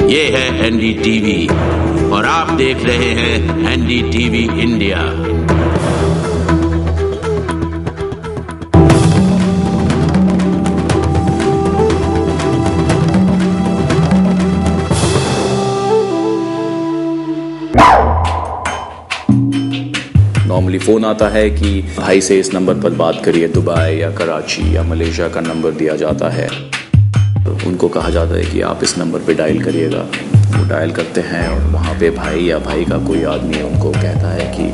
ये है एनडीटीवी और आप देख रहे हैं एनडीटीवी इंडिया। नॉर्मली फ़ोन आता है कि भाई से इस नंबर पर बात करिए, दुबई या कराची या मलेशिया का नंबर दिया जाता है। उनको कहा जाता है कि आप इस नंबर पे डायल करिएगा। वो डायल करते हैं और वहाँ पे भाई या भाई का कोई आदमी उनको कहता है कि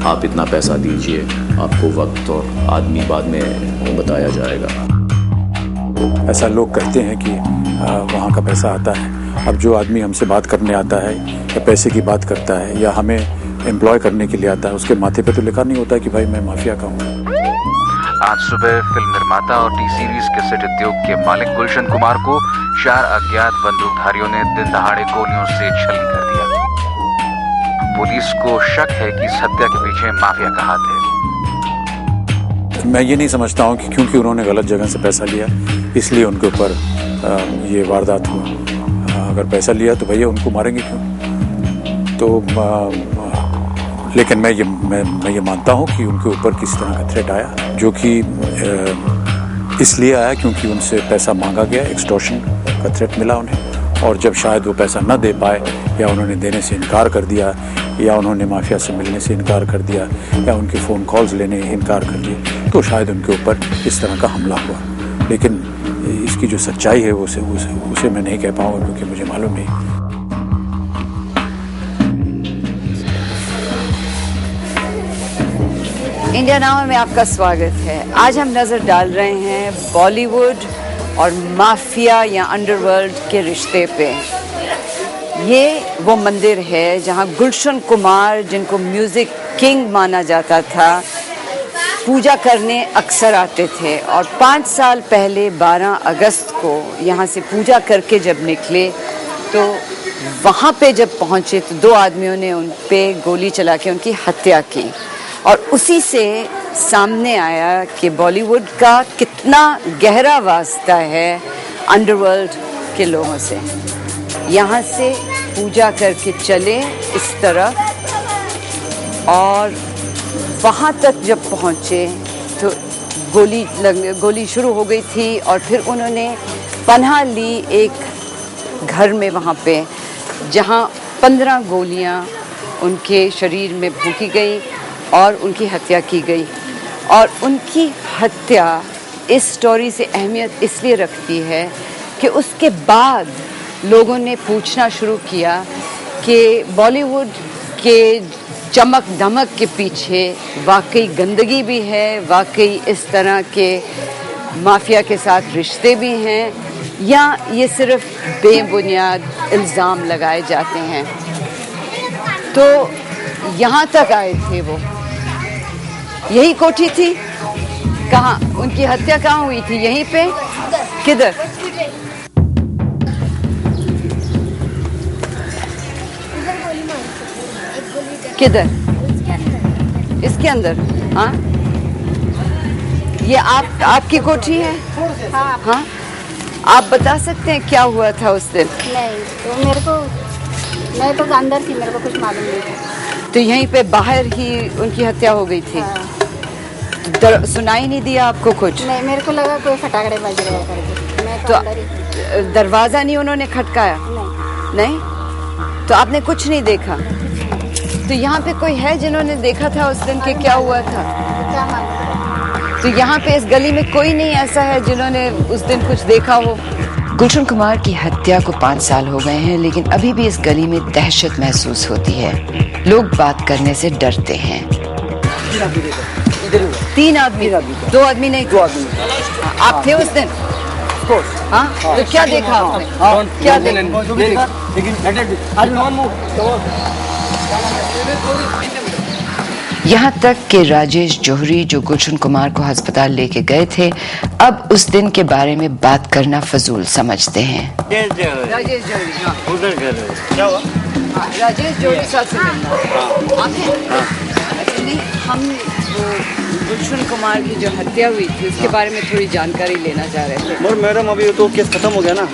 आप इतना पैसा दीजिए, आपको वक्त और आदमी बाद में बताया जाएगा। ऐसा लोग कहते हैं कि वहाँ का पैसा आता है। अब जो आदमी हमसे बात करने आता है या पैसे की बात करता है या हमें एम्प्लॉय करने के लिए आता है, उसके माथे पे तो लिखा नहीं होता कि भाई मैं माफिया का हूँ। आज सुबह फिल्म निर्माता और टी सीरीज के सेट उद्योग के मालिक गुलशन कुमार को 4 अज्ञात बंदूकधारियों ने दिन दहाड़े गोलियों से छलन कर दिया। पुलिस को शक है कि इस हत्या के पीछे माफिया का हाथ है। मैं ये नहीं समझता हूँ कि क्योंकि उन्होंने गलत जगह से पैसा लिया इसलिए उनके ऊपर ये वारदात हुआ। अगर पैसा लिया तो भैया उनको मारेंगे क्यों? तो लेकिन मैं ये मानता हूँ कि उनके ऊपर किसी तरह का थ्रेट आया, जो कि इसलिए आया क्योंकि उनसे पैसा मांगा गया, एक्सटॉर्शन का थ्रेट मिला उन्हें। और जब शायद वो पैसा न दे पाए या उन्होंने देने से इनकार कर दिया या उन्होंने माफिया से मिलने से इनकार कर दिया या उनके फ़ोन कॉल्स लेने इनकार कर दिए, तो शायद उनके ऊपर इस तरह का हमला हुआ। लेकिन इसकी जो सच्चाई है उसे मैं नहीं कह पाऊँगा क्योंकि मुझे मालूम नहीं। इंडिया नाउ में आपका स्वागत है। आज हम नज़र डाल रहे हैं बॉलीवुड और माफिया या अंडरवर्ल्ड के रिश्ते पे। ये वो मंदिर है जहां गुलशन कुमार, जिनको म्यूज़िक किंग माना जाता था, पूजा करने अक्सर आते थे। और 5 साल पहले 12 अगस्त को यहाँ से पूजा करके जब निकले तो वहाँ पे जब पहुँचे तो 2 आदमियों ने उन पे गोली चला के उनकी हत्या की। और उसी से सामने आया कि बॉलीवुड का कितना गहरा वास्ता है अंडरवर्ल्ड के लोगों से। यहाँ से पूजा करके चले इस तरफ और वहाँ तक जब पहुँचे तो गोली शुरू हो गई थी। और फिर उन्होंने पनाह ली एक घर में वहाँ पे, जहाँ 15 गोलियाँ उनके शरीर में भूकी गई और उनकी हत्या की गई। और उनकी हत्या इस स्टोरी से अहमियत इसलिए रखती है कि उसके बाद लोगों ने पूछना शुरू किया कि बॉलीवुड के चमक धमक के पीछे वाकई गंदगी भी है, वाकई इस तरह के माफिया के साथ रिश्ते भी हैं, या ये सिर्फ बेबुनियाद इल्ज़ाम लगाए जाते हैं। तो यहाँ तक आए थे वो। यही कोठी थी। कहाँ उनकी हत्या कहाँ हुई थी? यहीं पे? किधर? किधर? इसके अंदर? हाँ, ये आपकी कोठी है? हाँ, आप बता सकते हैं क्या हुआ था उस दिन? नहीं, तो मैं तो अंदर थी, मेरे को कुछ मालूम नहीं था। तो यहीं पे बाहर ही उनकी हत्या हो गई थी? हाँ। सुनाई नहीं दिया आपको कुछ? नहीं, मेरे को लगा कोई फटाकड़े बज रहे करके। मैं तो अंदर ही थी। दरवाजा नहीं उन्होंने खटकाया? नहीं? तो आपने कुछ नहीं देखा? तो यहाँ पे कोई है जिन्होंने देखा था उस दिन कि क्या हुआ था? क्या मालूम? तो यहाँ पे इस गली में कोई नहीं ऐसा है जिन्होंने उस दिन कुछ देखा हो? गुलशन कुमार की हत्या को 5 साल हो गए हैं, लेकिन अभी भी इस गली में दहशत महसूस होती है। लोग बात करने से डरते हैं। 3 आदमी? 2 आदमी नहीं? 2 आदमी। आप थे उस दिन? हाँ, तो क्या देखा आपने? क्या देखा? यहाँ तक कि राजेश जौहरी, जो गुलशन कुमार को अस्पताल लेके गए थे, अब उस दिन के बारे में बात करना फजूल समझते हैं। राजेश जौहरी, हाँ। उधर घर है। क्या हुआ? राजेश जौहरी साहब से मिलना। आप हैं? अच्छा, नहीं, हम वो गुलशन कुमार की जो हत्या हुई थी उसके बारे में थोड़ी जानकारी लेना चाह रहे थे। मगर मैडम अभी तो केस खत्म हो गया ना।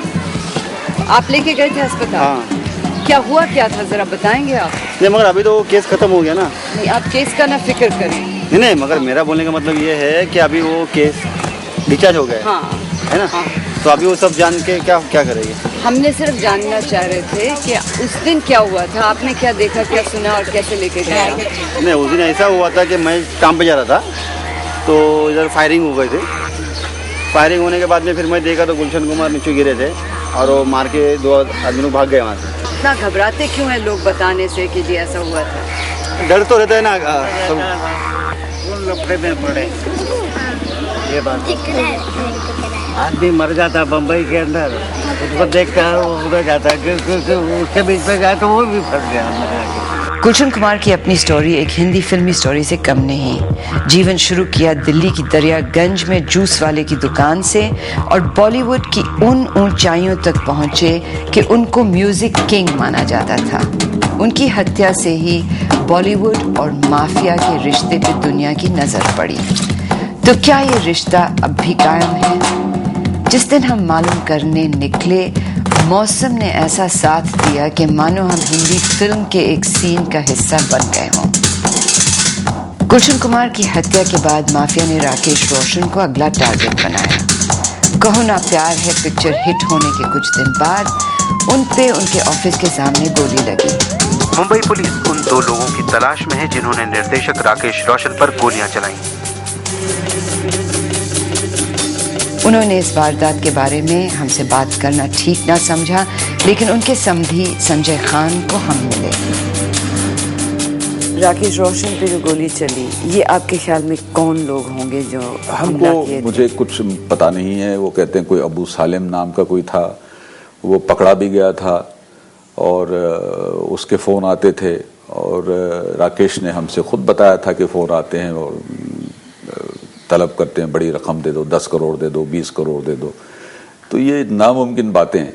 आप लेके गए थे अस्पताल? हाँ। क्या हुआ क्या था जरा बताएंगे आप? नहीं मगर अभी तो वो केस खत्म हो गया ना। नहीं, आप केस का ना फिक्र करें। नहीं मगर मेरा बोलने का मतलब ये है कि अभी वो केस डिस्चार्ज हो गया हाँ है ना। हाँ। तो अभी वो सब जान के क्या करेंगे। हमने सिर्फ जानना चाह रहे थे कि उस दिन क्या हुआ था, आपने क्या देखा, क्या सुना और कैसे लेके गए? नहीं उस दिन ऐसा हुआ था कि मैं काम पे जा रहा था तो इधर फायरिंग हो गए थे। फायरिंग होने के बाद में फिर मैं देखा तो गुलशन कुमार नीचे गिरे थे और वो मार के 2 आदमी लोग भाग गए वहाँ से। इतना घबराते क्यों हैं लोग बताने से कि जी ऐसा हुआ था? डर तो रहता है ना सब लफड़े में पड़े। ये बात आदमी मर जाता बम्बई के अंदर, उसको देख कर वो उधर जाता है, उसके बीच में गया तो वो भी फंस गया। गुलशन कुमार की अपनी स्टोरी एक हिंदी फिल्मी स्टोरी से कम नहीं। जीवन शुरू किया दिल्ली की दरियागंज में जूस वाले की दुकान से और बॉलीवुड की उन ऊंचाइयों तक पहुंचे कि उनको म्यूजिक किंग माना जाता था। उनकी हत्या से ही बॉलीवुड और माफिया के रिश्ते पे दुनिया की नजर पड़ी। तो क्या ये रिश्ता अब भी कायम है? जिस दिन हम मालूम करने निकले, मौसम ने ऐसा साथ दिया कि मानो हम हिंदी फिल्म के एक सीन का हिस्सा बन गए हों। गुलशन कुमार की हत्या के बाद माफिया ने राकेश रोशन को अगला टारगेट बनाया। कहो ना प्यार है पिक्चर हिट होने के कुछ दिन बाद उन पे उनके ऑफिस के सामने गोली लगी। मुंबई पुलिस उन 2 लोगों की तलाश में है जिन्होंने निर्देशक राकेश रोशन पर गोलियां चलाई। उन्होंने इस वारदात के बारे में हमसे बात करना ठीक ना समझा, लेकिन उनके समधी संजय खान को हम मिले। राकेश रोशन पे जो गोली चली, ये आपके ख्याल में कौन लोग होंगे जो हमला किए थे? मुझे कुछ पता नहीं है। वो कहते हैं कोई अबू सालिम नाम का कोई था, वो पकड़ा भी गया था और उसके फ़ोन आते थे और राकेश ने हमसे खुद बताया था कि फ़ोन आते हैं और तलब करते हैं, बड़ी रकम दे दो, 10 करोड़ दे दो, 20 करोड़ दे दो। तो ये नामुमकिन बातें हैं।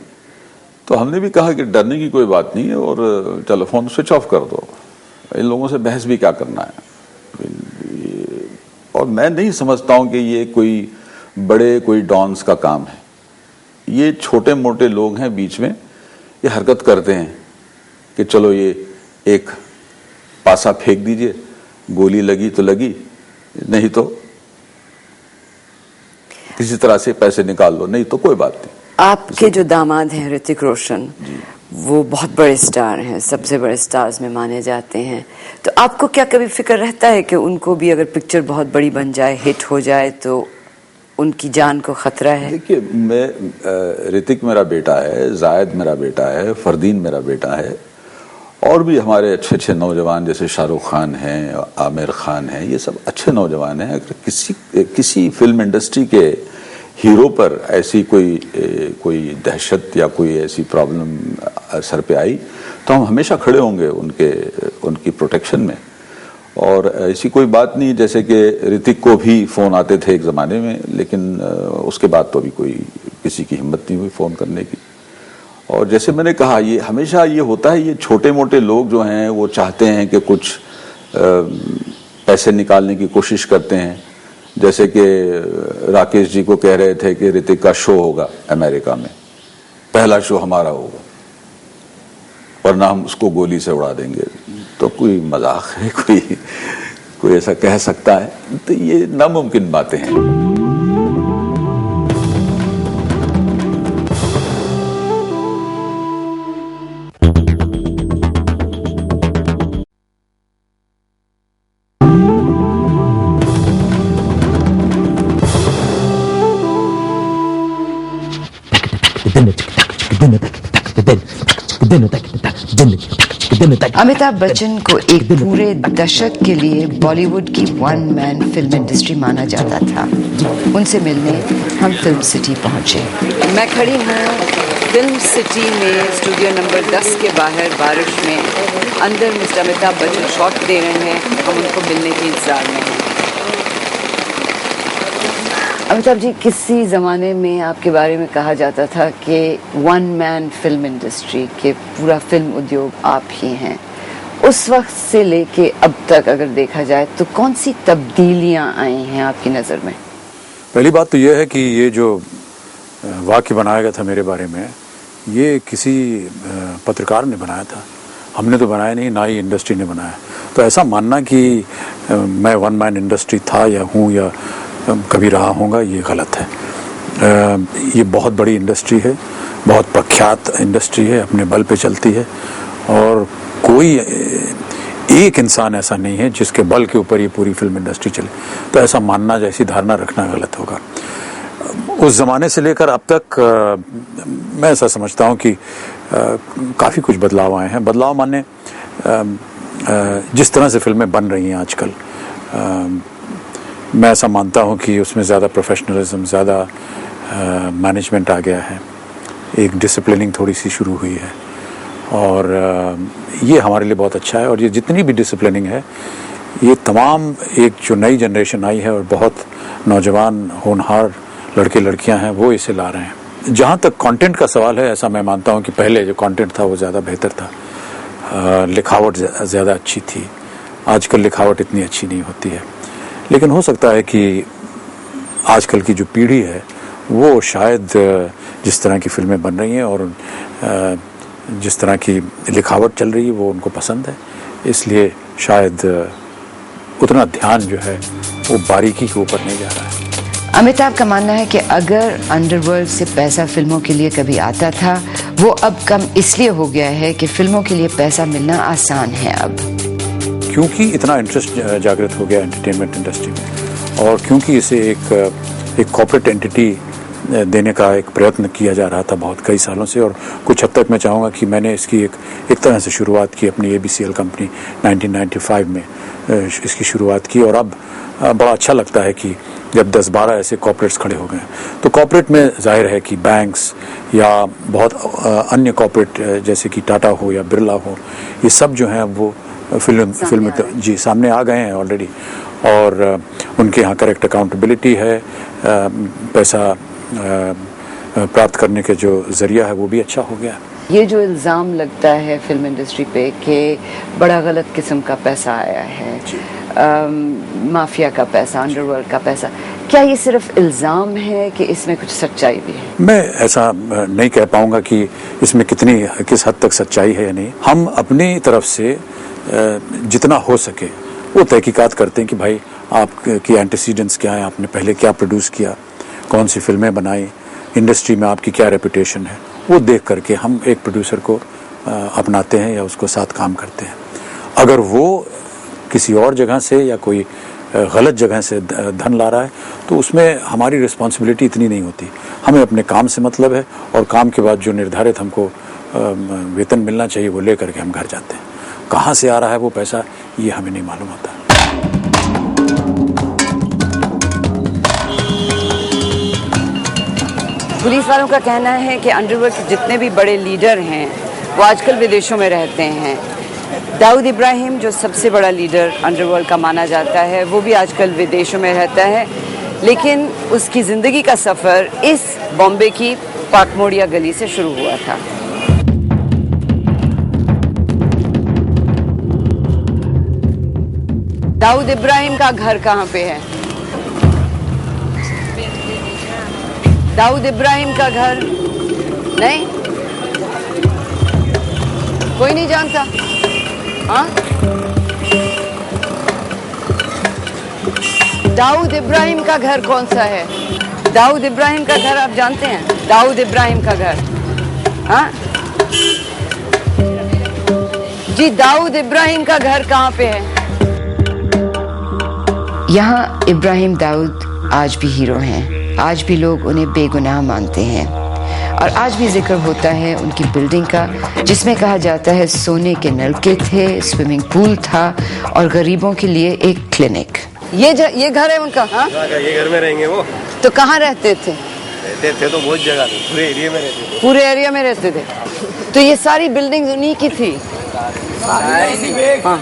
तो हमने भी कहा कि डरने की कोई बात नहीं है और टेलीफोन स्विच ऑफ कर दो, इन लोगों से बहस भी क्या करना है। और मैं नहीं समझता हूं कि ये कोई डॉन्स का काम है। ये छोटे मोटे लोग हैं बीच में, ये हरकत करते हैं कि चलो ये एक पासा फेंक दीजिए, गोली लगी तो लगी, नहीं तो किसी तरह से पैसे निकाल लो, नहीं तो कोई बात नहीं। आपके जो दामाद हैं ऋतिक रोशन, वो बहुत बड़े स्टार हैं, सबसे बड़े स्टार्स में माने जाते हैं। तो आपको क्या कभी फिक्र रहता है कि उनको भी अगर पिक्चर बहुत बड़ी बन जाए, हिट हो जाए, तो उनकी जान को खतरा है? देखिए, मैं ऋतिक मेरा बेटा है, जायद मेरा बेटा है, फरदीन मेरा बेटा है और भी हमारे अच्छे अच्छे नौजवान जैसे शाहरुख खान हैं, आमिर खान हैं, ये सब अच्छे नौजवान हैं। अगर किसी फिल्म इंडस्ट्री के हीरो पर ऐसी कोई दहशत या कोई ऐसी प्रॉब्लम सर पे आई तो हम हमेशा खड़े होंगे उनकी प्रोटेक्शन में। और ऐसी कोई बात नहीं, जैसे कि ऋतिक को भी फ़ोन आते थे एक ज़माने में, लेकिन उसके बाद तो अभी कोई किसी की हिम्मत नहीं हुई फ़ोन करने की। और जैसे मैंने कहा, ये हमेशा ये होता है, ये छोटे मोटे लोग जो हैं वो चाहते हैं कि कुछ पैसे निकालने की कोशिश करते हैं। जैसे कि राकेश जी को कह रहे थे कि ऋतिक का शो होगा अमेरिका में, पहला शो हमारा होगा, वरना हम उसको गोली से उड़ा देंगे। तो कोई मजाक है, कोई ऐसा कह सकता है? तो ये नामुमकिन बातें हैं। अमिताभ बच्चन को एक पूरे दशक के लिए बॉलीवुड की 1 मैन फिल्म इंडस्ट्री माना जाता था। उनसे मिलने हम फिल्म सिटी पहुंचे। मैं खड़ी हूँ फिल्म सिटी में, स्टूडियो नंबर 10 के बाहर बारिश में। अंदर मिस्टर अमिताभ बच्चन शॉट दे रहे हैं, हम उनको मिलने के इंतजार में हैं। अमिताभ जी, किसी ज़माने में आपके बारे में कहा जाता था कि 1 मैन फिल्म इंडस्ट्री के पूरा फिल्म उद्योग आप ही हैं। उस वक्त से लेके अब तक अगर देखा जाए तो कौन सी तब्दीलियां आई हैं आपकी नज़र में? पहली बात तो यह है कि ये जो वाक्य बनाया गया था मेरे बारे में ये किसी पत्रकार ने बनाया था, हमने तो बनाया नहीं, ना ही इंडस्ट्री ने बनाया। तो ऐसा मानना कि मैं वन मैन इंडस्ट्री था या हूँ या कभी रहा होऊंगा, ये गलत है। ये बहुत बड़ी इंडस्ट्री है, बहुत प्रख्यात इंडस्ट्री है, अपने बल पे चलती है और कोई एक इंसान ऐसा नहीं है जिसके बल के ऊपर ये पूरी फिल्म इंडस्ट्री चले। तो ऐसा मानना, जैसी धारणा रखना गलत होगा। उस ज़माने से लेकर अब तक मैं ऐसा समझता हूँ कि काफ़ी कुछ बदलाव आए हैं। बदलाव माने जिस तरह से फिल्में बन रही हैं आजकल, मैं ऐसा मानता हूँ कि उसमें ज़्यादा प्रोफेशनलिज्म, ज़्यादा मैनेजमेंट आ गया है, एक डिसिप्लिनिंग थोड़ी सी शुरू हुई है और ये हमारे लिए बहुत अच्छा है। और ये जितनी भी डिसिप्लिनिंग है, ये तमाम एक जो नई जनरेशन आई है और बहुत नौजवान होनहार लड़के लड़कियां हैं, वो इसे ला रहे हैं। जहाँ तक कंटेंट का सवाल है, ऐसा मैं मानता हूँ कि पहले जो कंटेंट था वो ज़्यादा बेहतर था, लिखावट ज़्यादा अच्छी थी। आजकल लिखावट इतनी अच्छी नहीं होती है, लेकिन हो सकता है कि आजकल की जो पीढ़ी है वो शायद जिस तरह की फिल्में बन रही हैं और जिस तरह की लिखावट चल रही है वो उनको पसंद है, इसलिए शायद उतना ध्यान जो है वो बारीकी के ऊपर नहीं जा रहा है। अमिताभ का मानना है कि अगर अंडरवर्ल्ड से पैसा फिल्मों के लिए कभी आता था, वो अब कम इसलिए हो गया है कि फिल्मों के लिए पैसा मिलना आसान है अब, क्योंकि इतना इंटरेस्ट जागृत हो गया एंटरटेनमेंट इंडस्ट्री में और क्योंकि इसे एक कॉर्पोरेट एंटिटी देने का एक प्रयत्न किया जा रहा था बहुत कई सालों से। और कुछ हद तक मैं चाहूँगा कि मैंने इसकी एक तरह से शुरुआत की, अपनी ABCL कंपनी 1995 में इसकी शुरुआत की और अब बड़ा अच्छा लगता है कि जब 10-12 ऐसे कॉर्पोरेट्स खड़े हो गए। तो कॉर्पोरेट में जाहिर है कि बैंक्स या बहुत अन्य कॉर्पोरेट जैसे कि टाटा हो या बिरला हो, ये सब जो हैं वो फिल्म जी सामने आ गए हैं ऑलरेडी और उनके यहाँ करेक्ट अकाउंटेबिलिटी है, पैसा प्राप्त करने के जो जरिया है वो भी अच्छा हो गया। ये जो इल्ज़ाम लगता है फिल्म इंडस्ट्री पे कि बड़ा गलत किस्म का पैसा आया है, माफिया का पैसा, अंडरवर्ल्ड का पैसा, क्या ये सिर्फ इल्ज़ाम है कि इसमें कुछ सच्चाई भी है? मैं ऐसा नहीं कह पाऊंगा कि इसमें किस हद तक सच्चाई है या नहीं। हम अपनी तरफ से जितना हो सके वो तहकीकात करते हैं कि भाई आपकी एंटीसीडेंट्स क्या है, आपने पहले क्या प्रोड्यूस किया, कौन सी फिल्में बनाई, इंडस्ट्री में आपकी क्या रेपुटेशन है, वो देख करके हम एक प्रोड्यूसर को अपनाते हैं या उसको साथ काम करते हैं। अगर वो किसी और जगह से या कोई गलत जगह से धन ला रहा है तो उसमें हमारी रिस्पॉन्सिबिलिटी इतनी नहीं होती। हमें अपने काम से मतलब है और काम के बाद जो निर्धारित हमको वेतन मिलना चाहिए वो ले करके हम घर जाते हैं। कहाँ से आ रहा है वो पैसा, ये हमें नहीं मालूम होता। पुलिस वालों का कहना है कि अंडरवर्ल्ड के जितने भी बड़े लीडर हैं वो आजकल विदेशों में रहते हैं। दाऊद इब्राहिम जो सबसे बड़ा लीडर अंडरवर्ल्ड का माना जाता है, वो भी आजकल विदेशों में रहता है, लेकिन उसकी ज़िंदगी का सफ़र इस बॉम्बे की पाकमोड़िया गली से शुरू हुआ था। दाऊद इब्राहिम का घर कहाँ पे है? दाऊद इब्राहिम का घर नहीं, कोई नहीं जानता? हाँ, दाऊद इब्राहिम का घर कौन सा है? दाऊद इब्राहिम का घर आप जानते हैं? दाऊद इब्राहिम का घर, हाँ जी, दाऊद इब्राहिम का घर कहाँ पे है? यहाँ इब्राहिम दाऊद आज भी हीरो हैं, आज भी लोग उन्हें बेगुनाह मानते हैं और आज भी जिक्र होता है उनकी बिल्डिंग का, जिसमें कहा जाता है सोने के नलके थे, स्विमिंग पूल था और गरीबों के लिए एक क्लिनिक। ये घर है उनका? हाँ, ये घर में रहेंगे वो। तो कहाँ रहते थे? रहते थे तो बहुत जगह थे, पूरे एरिया में रहते थे। पूरे एरिया में रहते थे। तो ये सारी बिल्डिंग उन्हीं की थी? हाँ।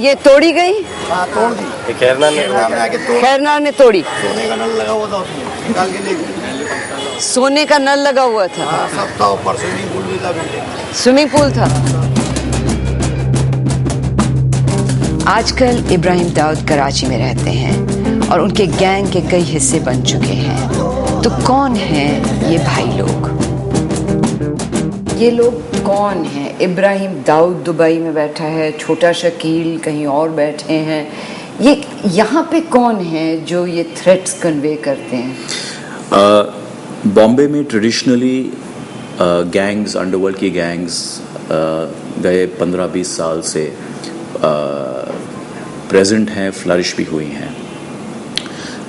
ये तोड़ी गई? तोड़ दी। खैरनार ने तोड़ी। सोने का नल लगा हुआ था उसमें, निकाल के ले गए। सोने का नल लगा हुआ था? सब था ऊपर, स्विमिंग पूल भी था। स्विमिंग पूल था। आजकल इब्राहिम दाऊद कराची में रहते हैं और उनके गैंग के कई हिस्से बन चुके हैं। तो कौन हैं ये भाई लोग? ये लोग कौन हैं? इब्राहिम दाऊद दुबई में बैठा है, छोटा शकील कहीं और बैठे हैं। ये यहाँ पे कौन है जो ये थ्रेट्स कन्वे करते हैं? बॉम्बे में ट्रेडिशनली गैंग्स, अंडरवर्ल्ड की गैंग्स गए 15-20 साल से प्रेजेंट हैं, फ्लरिश भी हुई हैं।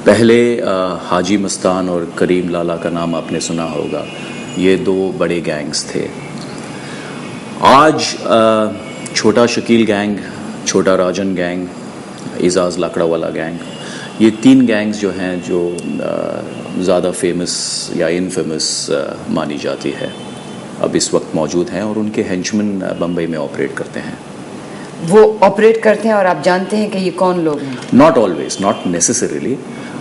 पहले हाजी मस्तान और करीम लाला का नाम आपने सुना होगा, ये दो बड़े गैंग्स थे। आज छोटा शकील गैंग, छोटा राजन गैंग, एजाज लाकड़ावाला गैंग, ये 3 गैंग्स जो हैं जो ज़्यादा फेमस या इनफेमस मानी जाती है, अब इस वक्त मौजूद हैं और उनके हेंचमैन बम्बई में ऑपरेट करते हैं। वो ऑपरेट करते हैं और आप जानते हैं कि ये कौन लोग हैं? Not always, not necessarily.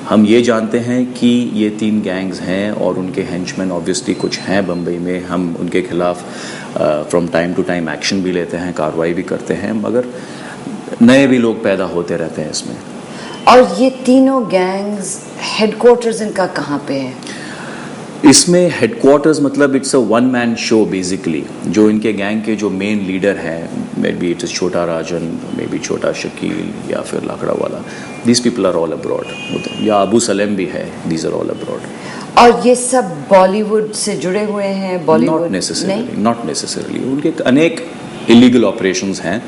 हम ये जानते हैं कि ये 3 गैंग्स हैं और उनके हेंचमैन ऑब्वियसली कुछ हैं बम्बई में। हम उनके खिलाफ from time to time action भी लेते हैं, कार्रवाई भी करते हैं, मगर नए भी लोग पैदा होते रहते हैं इसमें। और ये तीनों गैंग्स हेडक्वार्टर्स इनका कहाँ पे है? इसमें हेडक्वार्टर्स मतलब it's a one man show basically. जो इनके गैंग के जो मेन लीडर हैं, मे बी इट इज़ छोटा राजन, मे बी छोटा शकील या फिर Lakdawala, this people are all abroad, या अबू सलेम भी है, दीज आर ऑल अब्रॉड। और ये सब बॉलीवुड से जुड़े हुए हैं? Bollywood not necessarily. उनके अनेक इलीगल ऑपरेशंस हैं,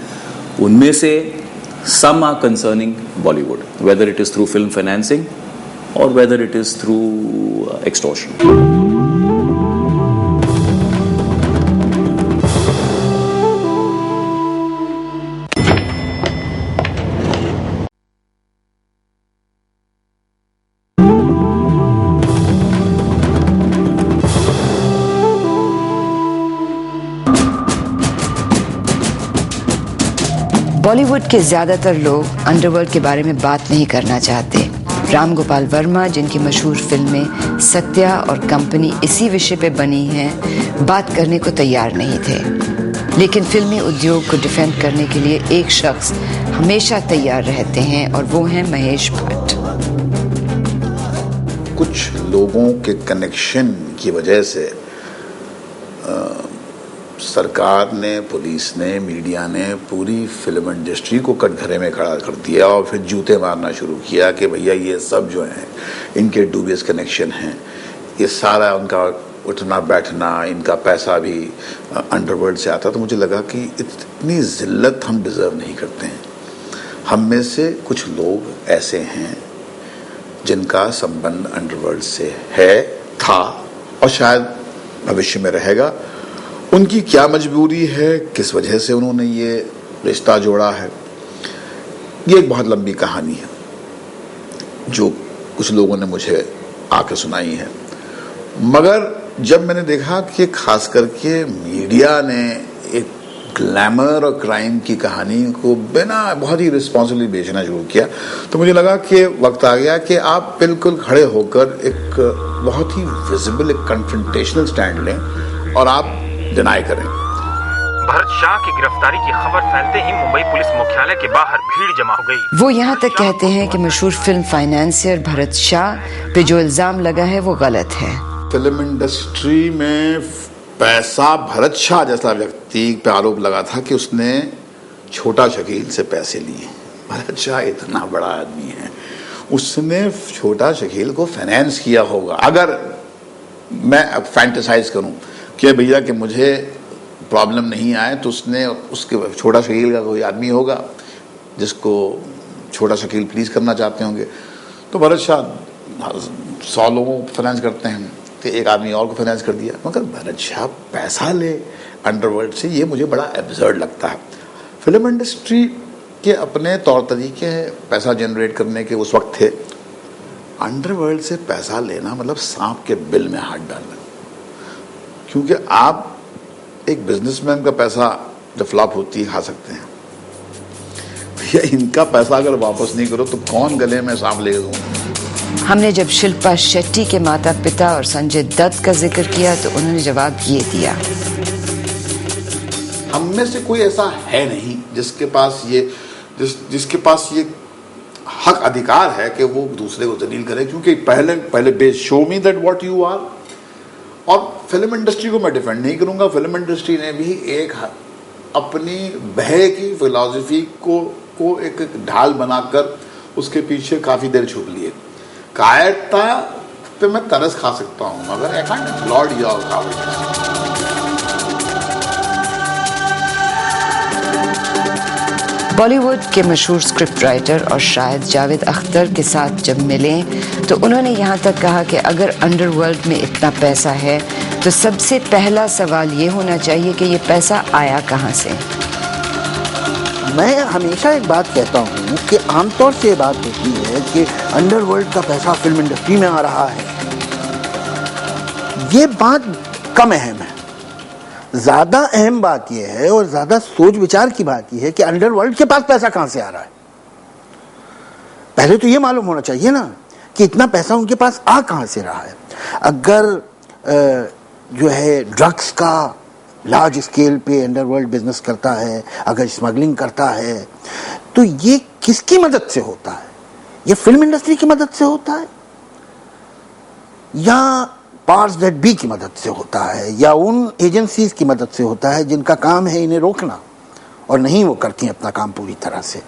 उनमें से some are concerning Bollywood, whether it is through film financing or whether it is through extortion. Bollywood के ज्यादातर लोग अंडरवर्ल्ड के बारे में बात नहीं करना चाहते। राम गोपाल वर्मा, जिनकी मशहूर फिल्में सत्या और कंपनी इसी विषय पे बनी हैं, बात करने को तैयार नहीं थे। लेकिन फिल्मी उद्योग को डिफेंड करने के लिए एक शख्स हमेशा तैयार रहते हैं और वो हैं महेश भट्ट। कुछ लोगों के कनेक्शन की वजह से सरकार ने, पुलिस ने, मीडिया ने पूरी फिल्म इंडस्ट्री को कटघरे में खड़ा कर दिया और फिर जूते मारना शुरू किया कि भैया ये सब जो हैं इनके डूबियस कनेक्शन हैं, ये सारा उनका उठना बैठना, इनका पैसा भी अंडरवर्ल्ड से आता। तो मुझे लगा कि इतनी जिल्लत हम डिज़र्व नहीं करते हैं। हम में से कुछ लोग ऐसे हैं जिनका संबंध अंडरवर्ल्ड से है, था और शायद भविष्य में रहेगा। उनकी क्या मजबूरी है, किस वजह से उन्होंने ये रिश्ता जोड़ा है, ये एक बहुत लंबी कहानी है जो कुछ लोगों ने मुझे आके सुनाई है। मगर जब मैंने देखा कि खास करके मीडिया ने एक ग्लैमर और क्राइम की कहानी को बिना बहुत ही रिस्पॉन्सिबली बेचना शुरू किया, तो मुझे लगा कि वक्त आ गया कि आप बिल्कुल खड़े होकर एक बहुत ही विजिबल, एक कन्फ्रंटेशनल स्टैंड लें और आप डिनाई करें। भरत शाह की गिरफ्तारी की खबर फैलते ही मुंबई पुलिस मुख्यालय के बाहर भीड़ जमा हो गई। वो यहाँ तक कहते हैं कि मशहूर फिल्म फाइनेंसियर भरत शाह पे जो इल्जाम लगा है वो गलत है। फिल्म इंडस्ट्री में पैसा, भरत शाह जैसा व्यक्ति पे आरोप लगा था कि उसने छोटा शकील से पैसे लिए। भरत शाह इतना बड़ा आदमी है, उसने छोटा शकील को फाइनेंस किया होगा। अगर मैं अब फैंटेसाइज करूं कि भैया कि मुझे प्रॉब्लम नहीं आए, तो उसने उसके छोटा शकील का कोई आदमी होगा जिसको छोटा शकील प्लीज करना चाहते होंगे। तो भरत शाह 100 लोगों को फाइनेंस करते हैं, तो एक आदमी और को फाइनेंस कर दिया। मगर भरत शाह पैसा ले अंडरवर्ल्ड से, ये मुझे बड़ा एब्सर्ड लगता है। फिल्म इंडस्ट्री के अपने तौर तरीके पैसा जनरेट करने के उस वक्त थे। अंडरवर्ल्ड से पैसा लेना मतलब सांप के बिल में हाथ डालना, क्योंकि आप एक बिजनेसमैन का पैसा जब फ्लॉप होती है खा सकते हैं, भैया इनका पैसा अगर वापस नहीं करो तो कौन गले में सांप ले दूं। हमने जब शिल्पा शेट्टी के माता पिता और संजय दत्त का जिक्र किया तो उन्होंने जवाब ये दिया, हम में से कोई ऐसा है नहीं जिसके पास ये हक अधिकार है कि वो दूसरे को जलील करे, क्योंकि पहले base show me that what you are. और फिल्म इंडस्ट्री को मैं डिफेंड नहीं करूंगा, फिल्म इंडस्ट्री ने भी एक अपनी भय की फिलॉसफी को एक ढाल बनाकर उसके पीछे काफी देर छुप लिए। कायरता पे मैं तरस खा सकता हूं, मगर आई कांट अपलॉड योर काविश। बॉलीवुड के मशहूर स्क्रिप्ट राइटर और शायद जावेद अख्तर के साथ जब मिले तो उन्होंने यहाँ तक कहा कि अगर अंडरवर्ल्ड में इतना पैसा है तो सबसे पहला सवाल ये होना चाहिए कि ये पैसा आया कहाँ से। मैं हमेशा एक बात कहता हूँ कि आमतौर से ये बात होती है कि अंडरवर्ल्ड का पैसा फिल्म इंडस्ट्री में आ रहा है। ये बात कम अहम है। ज़्यादा अहम बात यह है और ज़्यादा सोच विचार की बात यह है कि अंडरवर्ल्ड के पास पैसा कहाँ से आ रहा है। पहले तो ये मालूम होना चाहिए ना कि इतना पैसा उनके पास आ कहाँ से रहा है। अगर जो है ड्रग्स का लार्ज स्केल पे अंडरवर्ल्ड बिजनेस करता है, अगर स्मगलिंग करता है, तो ये किसकी मदद से होता है? ये फिल्म इंडस्ट्री की मदद से होता है या पार्ट्स दैट बी की मदद से होता है या उन एजेंसीज की मदद से होता है जिनका काम है इन्हें रोकना और नहीं वो करती अपना काम पूरी तरह से।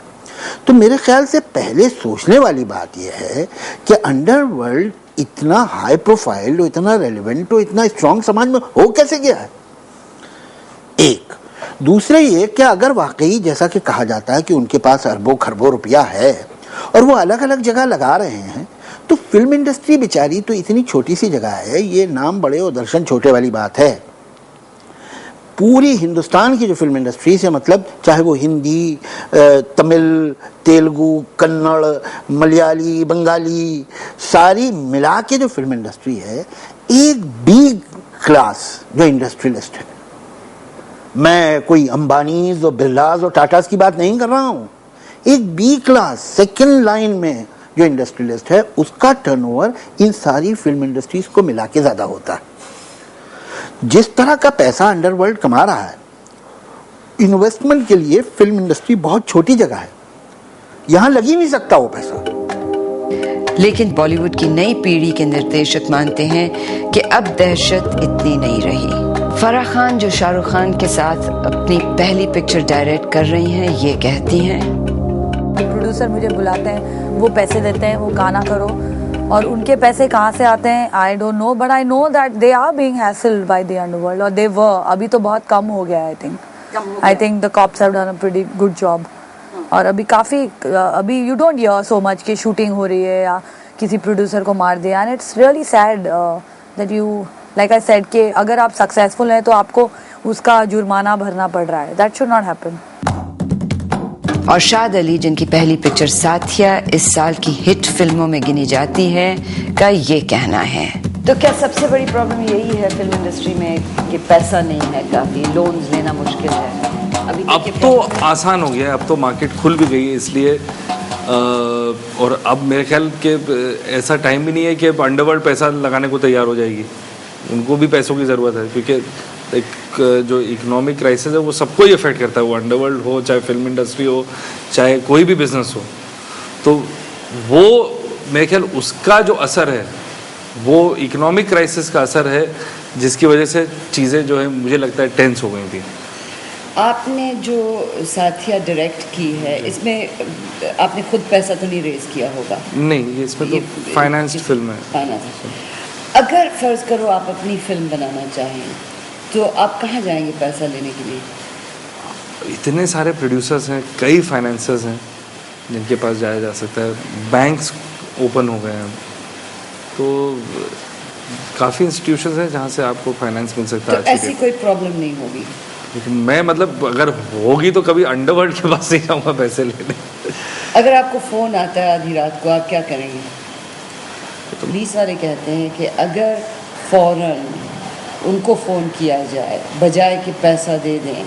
तो मेरे ख्याल से पहले सोचने वाली बात यह है कि अंडरवर्ल्ड इतना हाई प्रोफाइल और इतना रेलिवेंट और इतना स्ट्रांग समाज में हो कैसे गया है। एक दूसरे ये कि अगर वाकई जैसा कि कहा जाता है कि उनके पास अरबों खरबों रुपया है और वो अलग अलग जगह लगा रहे हैं, तो फिल्म इंडस्ट्री बेचारी तो इतनी छोटी सी जगह है, ये नाम बड़े और दर्शन छोटे वाली बात है। पूरी हिंदुस्तान की जो फिल्म इंडस्ट्री से मतलब चाहे वो हिंदी, तमिल, तेलुगु, कन्नड़, मलयाली, बंगाली, सारी मिला के जो फिल्म इंडस्ट्री है, एक बिग क्लास जो इंडस्ट्रियलिस्ट है। मैं कोई अंबानीज और बिरलाज और टाटास की बात नहीं कर रहा हूं। एक बी क्लास सेकेंड लाइन में जो इंडस्ट्रियलिस्ट है उसका टर्नओवर इन सारी फिल्म इंडस्ट्रीज को मिला के ज्यादा होता है। जिस तरह का पैसा अंडरवर्ल्ड कमा रहा है, इन्वेस्टमेंट के लिए फिल्म इंडस्ट्री बहुत छोटी जगह है, यहां लग ही नहीं सकता वो पैसा। लेकिन बॉलीवुड की नई पीढ़ी के निर्देशक मानते हैं कि अब दहशत इतनी नहीं रही। फराह खान जो शाहरुख खान के साथ अपनी पहली पिक्चर डायरेक्ट कर रही हैं, ये कहती हैं, प्रोड्यूसर मुझे बुलाते हैं, वो पैसे देते हैं, वो गाना करो, और उनके पैसे कहाँ से आते हैं I don't know, but I know that they are being hassled by the underworld, और दे वर। अभी तो बहुत कम हो गया है। I think the cops have done a pretty good job. और अभी काफ़ी अभी you don't hear so much कि शूटिंग हो रही है या किसी प्रोड्यूसर को मार दिया, and it's really sad that you like I said कि अगर आप सक्सेसफुल हैं तो आपको उसका जुर्माना भरना पड़ रहा है। That should not happen. और शाद अली जिनकी पहली पिक्चर साथिया इस साल की हिट फिल्मों में गिनी जाती है, का ये कहना है। तो क्या सबसे बड़ी प्रॉब्लम यही है फिल्म इंडस्ट्री में कि पैसा नहीं है, काफी लोन्स लेना मुश्किल है? अब तो आसान हो गया है, अब तो मार्केट खुल भी गई है, इसलिए और अब मेरे ख्याल के ऐसा टाइम भी नहीं है कि अंडरवर्ल्ड पैसा लगाने को तैयार हो जाएगी। उनको भी पैसों की ज़रूरत है, क्योंकि एक जो इकोनॉमिक क्राइसिस है वो सबको ही अफेक्ट करता है, वो अंडरवर्ल्ड हो, चाहे फिल्म इंडस्ट्री हो, चाहे कोई भी बिजनेस हो। तो वो मेरे ख्याल उसका जो असर है वो इकोनॉमिक क्राइसिस का असर है, जिसकी वजह से चीज़ें जो है मुझे लगता है टेंस हो गई थी। आपने जो साथिया डायरेक्ट की है, इसमें आपने खुद पैसा तो नहीं रेज किया होगा? नहीं, इसमें तो फाइनेंस्ड फिल्म है। फाइनेंस। अगर फर्ज करो आप अपनी फिल्म बनाना चाहें तो आप कहाँ जाएंगे पैसा लेने के लिए? इतने सारे प्रोड्यूसर्स हैं, कई फाइनेंसर्स हैं जिनके पास जाया जा सकता है, बैंक्स ओपन हो गए हैं, तो काफ़ी इंस्टीट्यूशंस हैं जहाँ से आपको फाइनेंस मिल सकता है। तो ऐसी कोई प्रॉब्लम नहीं होगी? लेकिन मैं मतलब अगर होगी तो कभी अंडरवर्ल्ड के पास नहीं जाऊँगा पैसे लेने। अगर आपको फ़ोन आता है आधी रात को, आप क्या करेंगे? तो 20 वाले कहते हैं कि अगर फौरन उनको फ़ोन किया जाए बजाय कि पैसा दे दें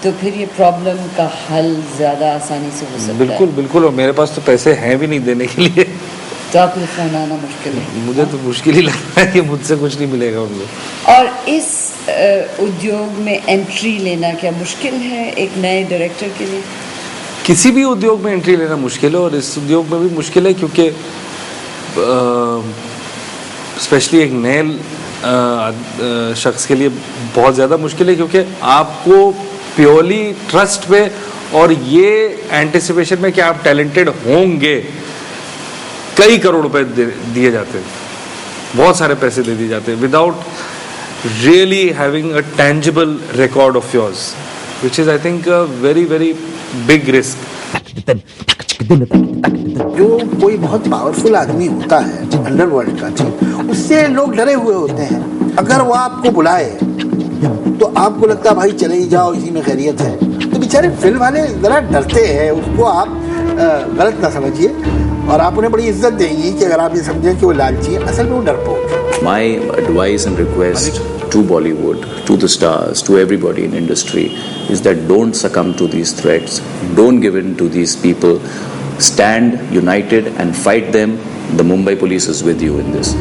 तो फिर ये प्रॉब्लम का हल ज़्यादा आसानी से हो सकता है। बिल्कुल बिल्कुल, और मेरे पास तो पैसे हैं भी नहीं देने के लिए, तो आपको फ़ोन आना मुश्किल है। मुझे तो मुश्किल ही लगता है कि मुझसे कुछ नहीं मिलेगा उनको। और इस उद्योग में एंट्री लेना क्या मुश्किल है एक नए डायरेक्टर के लिए? किसी भी उद्योग में एंट्री लेना मुश्किल है, और इस उद्योग में भी मुश्किल है क्योंकि स्पेशली एक नए शख्स के लिए बहुत ज़्यादा मुश्किल है, क्योंकि आपको प्योरली ट्रस्ट पे और ये एंटिसिपेशन में कि आप टैलेंटेड होंगे कई करोड़ रुपए दिए जाते हैं, बहुत सारे पैसे दे दिए जाते हैं without really having a tangible record of yours, which is I think a very very big risk. जो कोई बहुत पावरफुल आदमी होता है अंडरवर्ल्ड का, ठीक, उससे लोग डरे हुए होते हैं। अगर वो आपको बुलाए तो आपको लगता है भाई चले ही जाओ, इसी में खैरियत है। तो बेचारे फिल्म वाले जरा डरते हैं, उसको आप गलत ना समझिए, और आप उन्हें बड़ी इज्जत देंगी कि अगर आप ये समझें कि वो लालची है, असल में वो डरपोक है। My advice and request to Bollywood, to the stars, to everybody in industry is that don't succumb to these threats, don't give in to these people, stand united and fight them. The Mumbai police is with you in this.